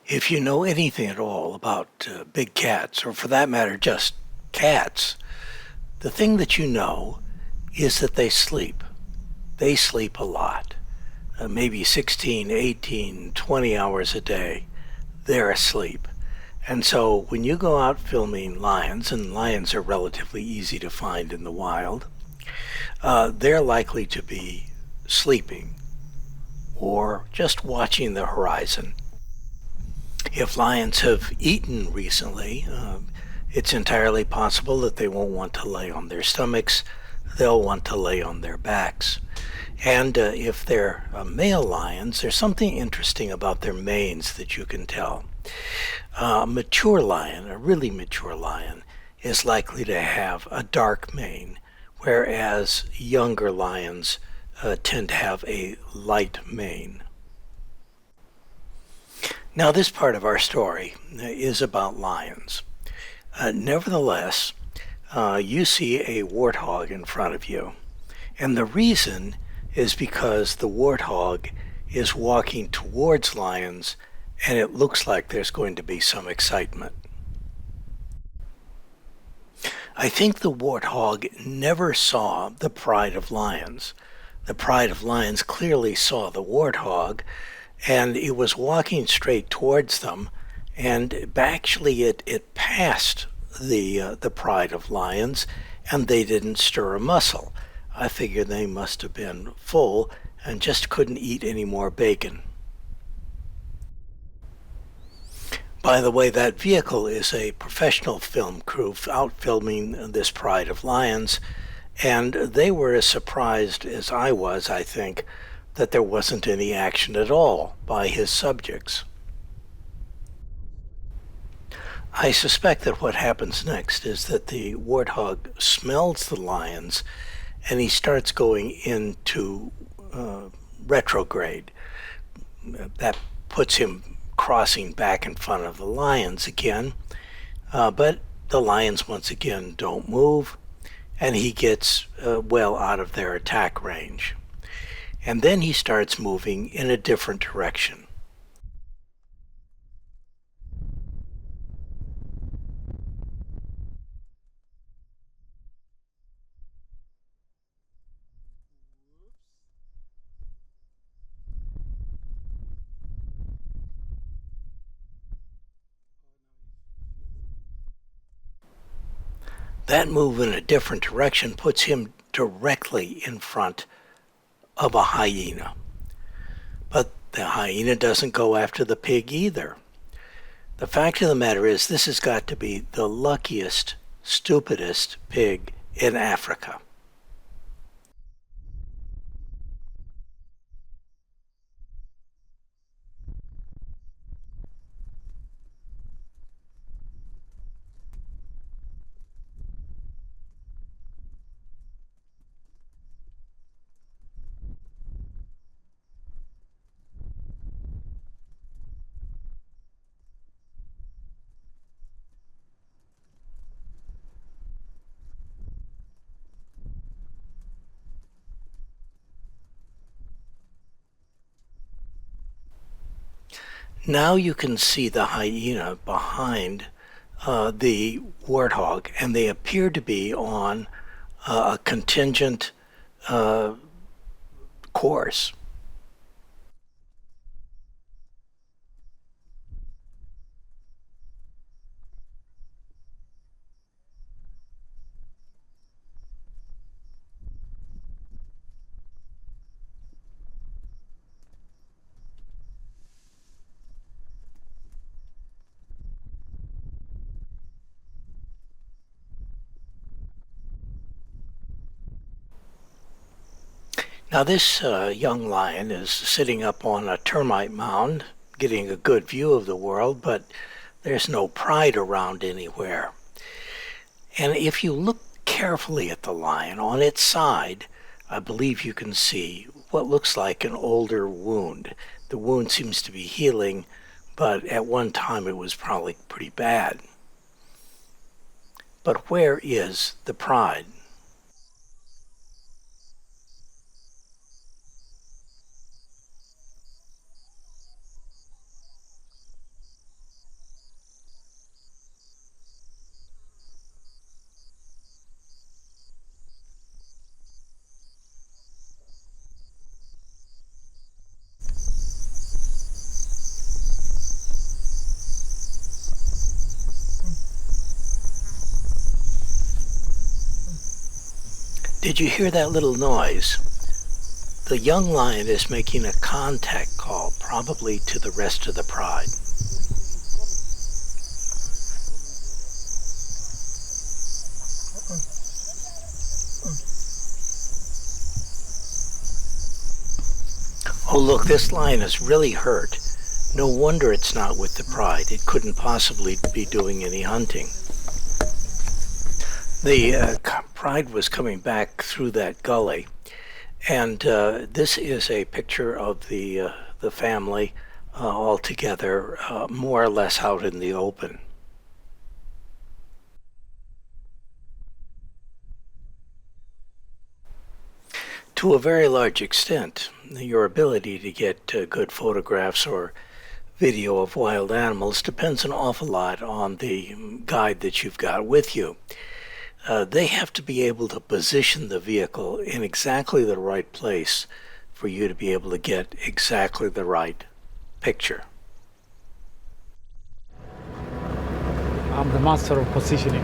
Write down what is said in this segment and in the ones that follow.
If you know anything at all about big cats, or for that matter, just cats, the thing that you know is that they sleep. They sleep a lot, maybe 16, 18, 20 hours a day. They're asleep. And so when you go out filming lions, and lions are relatively easy to find in the wild, they're likely to be sleeping or just watching the horizon. If lions have eaten recently, it's entirely possible that they won't want to lay on their stomachs. They'll want to lay on their backs. And if they're male lions, there's something interesting about their manes that you can tell. A mature lion, a really mature lion, is likely to have a dark mane, whereas younger lions tend to have a light mane. Now, this part of our story is about lions. Nevertheless, you see a warthog in front of you. And the reason is because the warthog is walking towards lions, and it looks like there's going to be some excitement. I think the warthog never saw the pride of lions. The pride of lions clearly saw the warthog, and it was walking straight towards them, and actually it passed the pride of lions, and they didn't stir a muscle. I figure they must have been full and just couldn't eat any more bacon. By the way, that vehicle is a professional film crew out filming this Pride of Lions, and they were as surprised as I was, I think, that there wasn't any action at all by his subjects. I suspect that what happens next is that the warthog smells the lions and he starts going into uh, retrograde. That puts him crossing back in front of the lions again, but the lions once again don't move, and he gets well out of their attack range. And then he starts moving in a different direction. That move in a different direction puts him directly in front of a hyena. But the hyena doesn't go after the pig either. The fact of the matter is, this has got to be the luckiest, stupidest pig in Africa. Now you can see the hyena behind the warthog, and they appear to be on a contingent uh, course. Now, this young lion is sitting up on a termite mound, getting a good view of the world, but there's no pride around anywhere. And if you look carefully at the lion, on its side, I believe you can see what looks like an older wound. The wound seems to be healing, but at one time it was probably pretty bad. But where is the pride? Did you hear that little noise? The young lion is making a contact call, probably to the rest of the pride. Oh, look, this lion is really hurt. No wonder it's not with the pride. It couldn't possibly be doing any hunting. The pride was coming back through that gully, and this is a picture of the family all together, more or less out in the open. To a very large extent, your ability to get good photographs or video of wild animals depends an awful lot on the guide that you've got with you. They have to be able to position the vehicle in exactly the right place for you to be able to get exactly the right picture. I'm the master of positioning.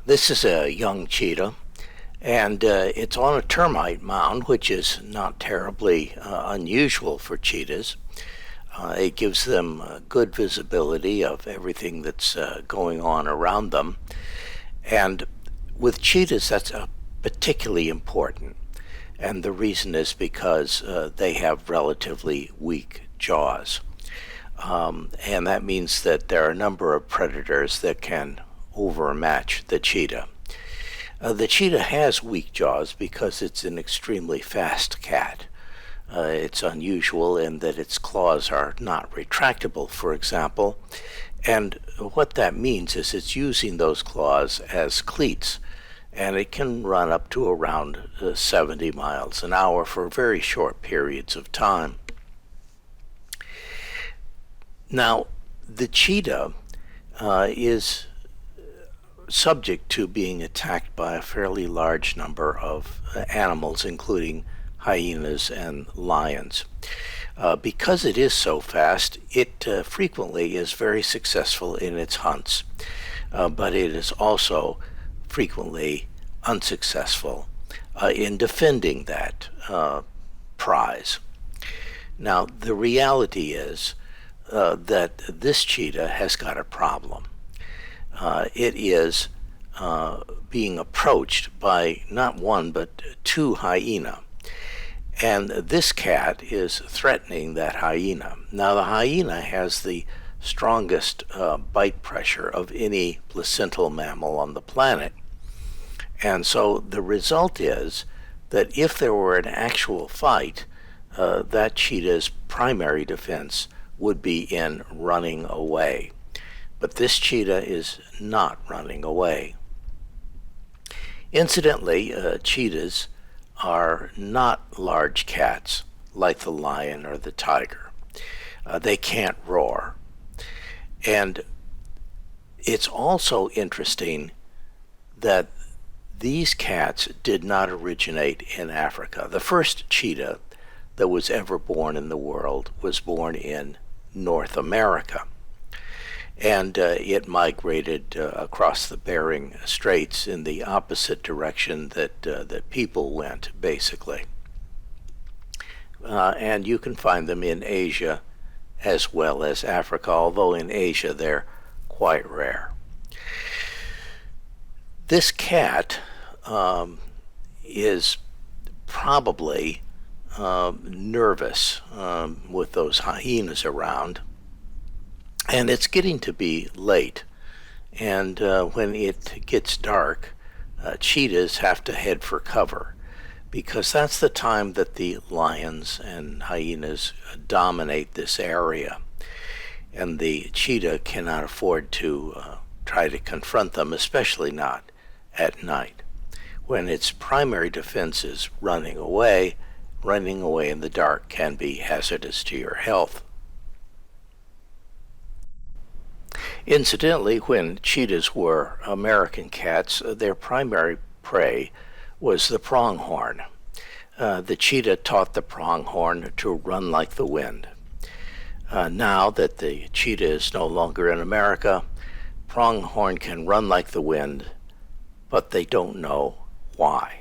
This is a young cheetah, and it's on a termite mound, which is not terribly unusual for cheetahs. It gives them good visibility of everything that's going on around them. And with cheetahs, that's particularly important. And the reason is because they have relatively weak jaws. And that means that there are a number of predators that can overmatch the cheetah. The cheetah has weak jaws because it's an extremely fast cat. It's unusual in that its claws are not retractable, for example, and what that means is it's using those claws as cleats, and it can run up to around 70 miles an hour for very short periods of time. Now, the cheetah is subject to being attacked by a fairly large number of animals, including hyenas and lions. Because it is so fast, it frequently is very successful in its hunts, but it is also frequently unsuccessful in defending that prize. Now, the reality is that this cheetah has got a problem. It is being approached by not one but two hyena. And this cat is threatening that hyena. Now, the hyena has the strongest bite pressure of any placental mammal on the planet. And so the result is that if there were an actual fight, that cheetah's primary defense would be in running away. But this cheetah is not running away. Incidentally, cheetahs are not large cats like the lion or the tiger. They can't roar. And it's also interesting that these cats did not originate in Africa. The first cheetah that was ever born in the world was born in North America. And it migrated across the Bering Straits in the opposite direction that people went, basically. And you can find them in Asia as well as Africa, although in Asia they're quite rare. This cat is probably nervous with those hyenas around. And it's getting to be late, and when it gets dark, cheetahs have to head for cover, because that's the time that the lions and hyenas dominate this area, and the cheetah cannot afford to try to confront them, especially not at night, when its primary defense is running away. Running away in the dark can be hazardous to your health. Incidentally, when cheetahs were American cats, their primary prey was the pronghorn. The cheetah taught the pronghorn to run like the wind. Now that the cheetah is no longer in America, Pronghorn can run like the wind, but they don't know why.